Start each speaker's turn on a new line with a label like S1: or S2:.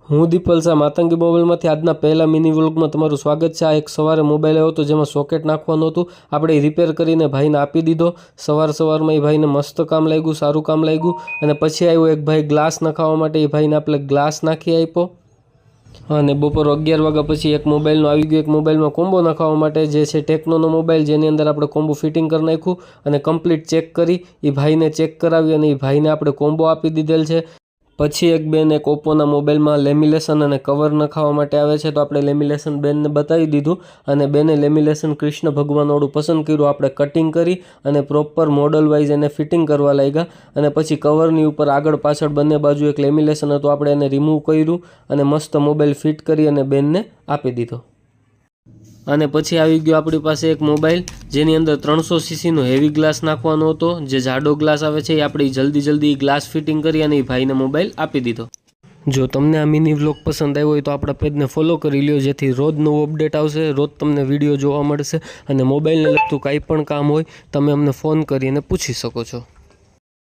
S1: હું દીપલ શાહ માતંગી મોબાઈલમાંથી આજના પહેલા મિની વ્લોગમાં તમારું સ્વાગત છે। આ એક સવારે મોબાઈલ આવ્યો હતો જેમાં સોકેટ નાખવાનું હતું, આપણે રિપેર કરીને ભાઈને આપી દીધો। સવારમાં એ ભાઈને મસ્ત કામ લાગ્યું, સારું કામ લાગ્યું। અને પછી આવ્યો એક ભાઈ ગ્લાસ નખાવવા માટે, એ ભાઈને આપણે ગ્લાસ નાખી આપ્યો। અને બપોર 11 વાગ્યા પછી એક મોબાઈલનો આવી ગયો, એક મોબાઈલમાં કોમ્બો નખાવવા માટે, જે છે ટેકનોનો મોબાઈલ, જેની અંદર આપણે કોમ્બો ફિટિંગ કરી નાખ્યું અને કમ્પ્લીટ ચેક કરી એ ભાઈને ચેક કરાવી અને એ ભાઈને આપણે કોમ્બો આપી દીધેલ છે। પછી એક બેન એક ઓપ્પોના મોબાઈલમાં લેમિનેશન અને કવર નખાવવા માટે આવે છે, તો આપણે લેમિનેશન બેનને બતાવી દીધું અને બેને લેમિનેશન કૃષ્ણ ભગવાનવાળું પસંદ કર્યું। આપણે કટિંગ કરી અને પ્રોપર મોડલ વાઇઝ એને ફિટિંગ કરવા લાગ્યા અને પછી કવરની ઉપર આગળ પાછળ બંને બાજુ એક લેમિનેશન હતું, આપણે એને રિમૂવ કર્યું અને મસ્ત મોબાઈલ ફિટ કરી અને બેનને આપી દીધો। અને પછી આવી ગયો આપણી પાસે એક મોબાઈલ જેની અંદર 300 સીસીનો હેવી ગ્લાસ નાખવાનો હતો, જે જાડો ગ્લાસ આવે છે, એ આપણે જલ્દી ગ્લાસ ફિટિંગ કરી અને એ ભાઈને મોબાઈલ આપી દીધો। જો તમને આ મિની વ્લોગ પસંદ આવ્યો હોય તો આપણા પેજને ફોલો કરી લ્યો, જેથી રોજ નવો અપડેટ આવશે, રોજ તમને વિડીયો જોવા મળશે। અને મોબાઈલને લગતું કાંઈ પણ કામ હોય તમે અમને ફોન કરીને પૂછી શકો છો।